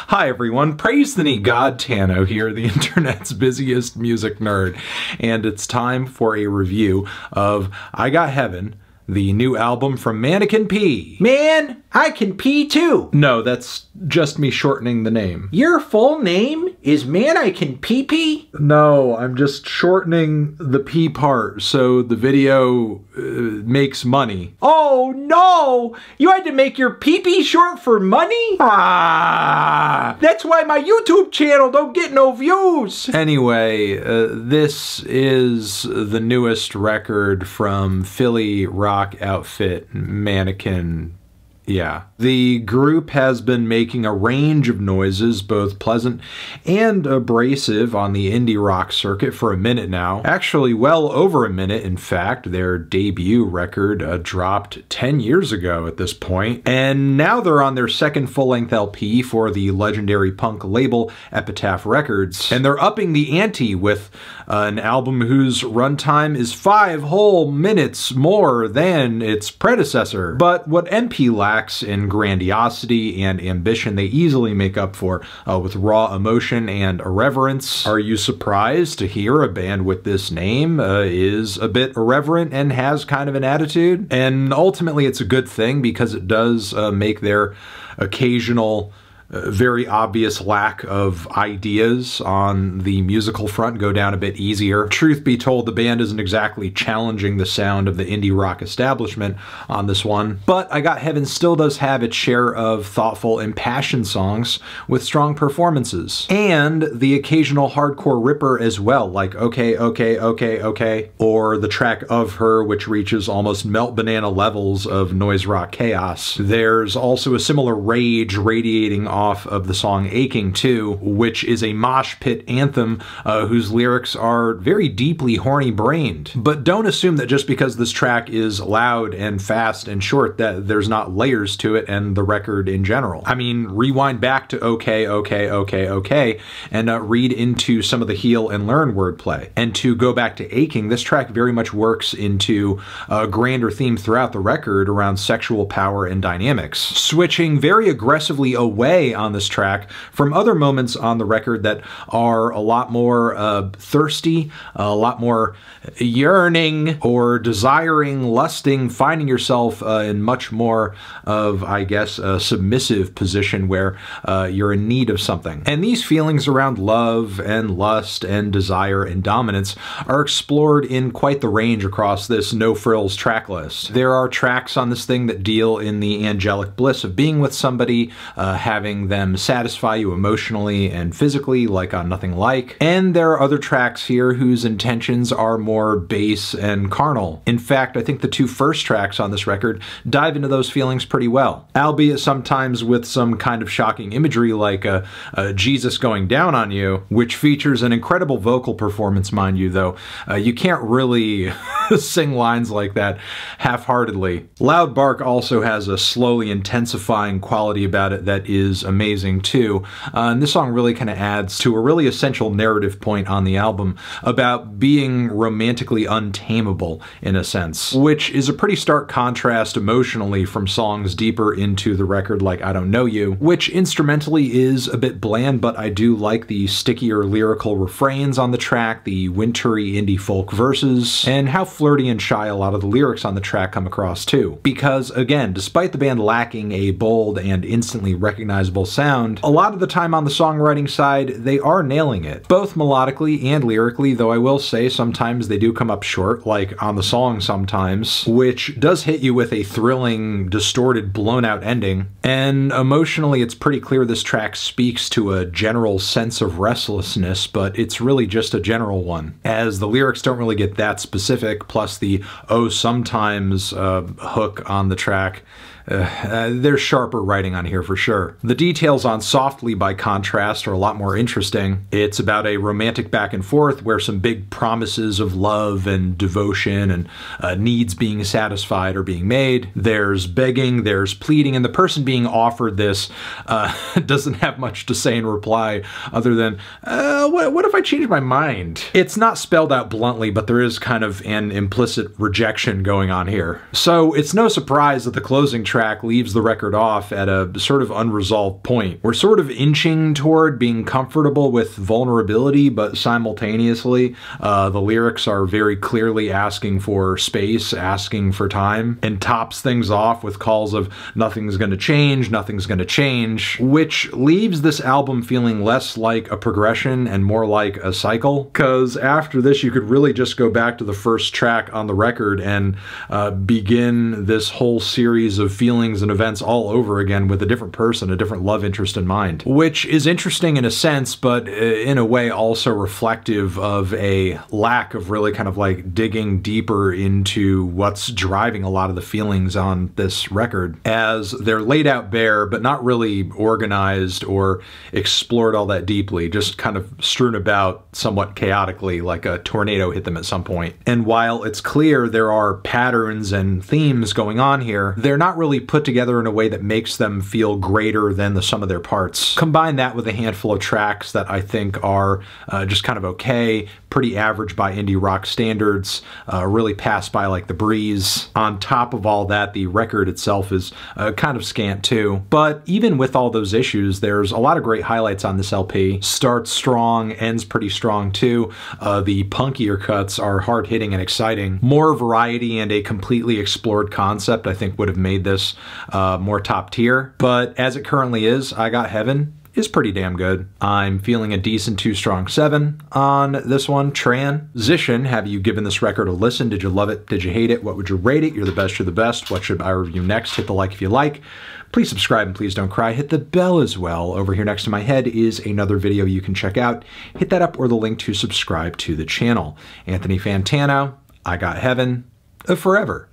Hi everyone, praise the neat God, Tano here, the internet's busiest music nerd, and it's time for a review of I Got Heaven, the new album from Mannequin P. Man, I can pee too. No, that's just me shortening the name. Your full name is Man I Can Pee Pee? No, I'm just shortening the P part so the video makes money. Oh no! You had to make your pee pee short for money? Ah! That's why my YouTube channel don't get no views. Anyway, this is the newest record from Philly rock outfit Mannequin. Yeah. The group has been making a range of noises, both pleasant and abrasive, on the indie rock circuit for a minute now. Actually, well over a minute, in fact. Their debut record dropped 10 years ago at this point, and now they're on their second full-length LP for the legendary punk label EPITAPH Records, and they're upping the ante with an album whose runtime is 5 whole minutes more than its predecessor. But what MP lacks in grandiosity and ambition, they easily make up for with raw emotion and irreverence. Are you surprised to hear a band with this name is a bit irreverent and has kind of an attitude? And ultimately it's a good thing, because it does make their occasional very obvious lack of ideas on the musical front go down a bit easier. Truth be told, the band isn't exactly challenging the sound of the indie rock establishment on this one, but I Got Heaven still does have its share of thoughtful, impassioned songs with strong performances, and the occasional hardcore ripper as well, like Okay, Okay, Okay, Okay, or the track Of Her, which reaches almost melt banana levels of noise rock chaos. There's also a similar rage radiating off of the song Aching too, which is a mosh pit anthem whose lyrics are very deeply horny-brained. But don't assume that just because this track is loud and fast and short that there's not layers to it and the record in general. I mean, rewind back to Okay, Okay, Okay, Okay, and read into some of the Heal and Learn wordplay. And to go back to Aching, this track very much works into a grander theme throughout the record around sexual power and dynamics, switching very aggressively away on this track from other moments on the record that are a lot more thirsty, a lot more yearning or desiring, lusting, finding yourself in much more of, I guess, a submissive position where you're in need of something. And these feelings around love and lust and desire and dominance are explored in quite the range across this no-frills track list. There are tracks on this thing that deal in the angelic bliss of being with somebody, having them satisfy you emotionally and physically, like on Nothing Like. And there are other tracks here whose intentions are more base and carnal. In fact, I think the two first tracks on this record dive into those feelings pretty well, albeit sometimes with some kind of shocking imagery like Jesus Going Down on You, which features an incredible vocal performance, mind you, though. You can't really sing lines like that half-heartedly. Loud Bark also has a slowly intensifying quality about it that is amazing too, and this song really kind of adds to a really essential narrative point on the album about being romantically untamable in a sense, which is a pretty stark contrast emotionally from songs deeper into the record like I Don't Know You, which instrumentally is a bit bland, but I do like the stickier lyrical refrains on the track, the wintry indie folk verses, and how flirty and shy a lot of the lyrics on the track come across too. Because again, despite the band lacking a bold and instantly recognizable sound, a lot of the time on the songwriting side, they are nailing it, both melodically and lyrically, though I will say sometimes they do come up short, like on the song Sometimes, which does hit you with a thrilling, distorted, blown-out ending. And emotionally, it's pretty clear this track speaks to a general sense of restlessness, but it's really just a general one, as the lyrics don't really get that specific, plus the "oh sometimes" hook on the track. There's sharper writing on here for sure. The details on Softly, by contrast, are a lot more interesting. It's about a romantic back and forth where some big promises of love and devotion and needs being satisfied are being made. There's begging, there's pleading, and the person being offered this doesn't have much to say in reply other than, what if I change my mind? It's not spelled out bluntly, but there is kind of an implicit rejection going on here. So it's no surprise that the closing track track leaves the record off at a sort of unresolved point. We're sort of inching toward being comfortable with vulnerability, but simultaneously, the lyrics are very clearly asking for space, asking for time, and tops things off with calls of nothing's gonna change, nothing's gonna change, which leaves this album feeling less like a progression and more like a cycle. Because after this, you could really just go back to the first track on the record and begin this whole series of feelings and events all over again with a different person, a different love interest in mind. Which is interesting in a sense, but in a way also reflective of a lack of really kind of like digging deeper into what's driving a lot of the feelings on this record, as they're laid out bare, but not really organized or explored all that deeply, just kind of strewn about somewhat chaotically like a tornado hit them at some point. And while it's clear there are patterns and themes going on here, they're not really put together in a way that makes them feel greater than the sum of their parts. Combine that with a handful of tracks that I think are just kind of okay, pretty average by indie rock standards, really pass by like the breeze. On top of all that, the record itself is kind of scant too. But even with all those issues, there's a lot of great highlights on this LP. Starts strong, ends pretty strong too. The punkier cuts are hard-hitting and exciting. More variety and a completely explored concept I think would have made this more top tier. But as it currently is, I Got Heaven is pretty damn good. I'm feeling a decent 2 strong 7 on this one. Transition, have you given this record a listen? Did you love it? Did you hate it? What would you rate it? You're the best, you're the best. What should I review next? Hit the like if you like. Please subscribe and please don't cry. Hit the bell as well. Over here next to my head is another video you can check out. Hit that up or the link to subscribe to the channel. Anthony Fantano, I Got Heaven, forever.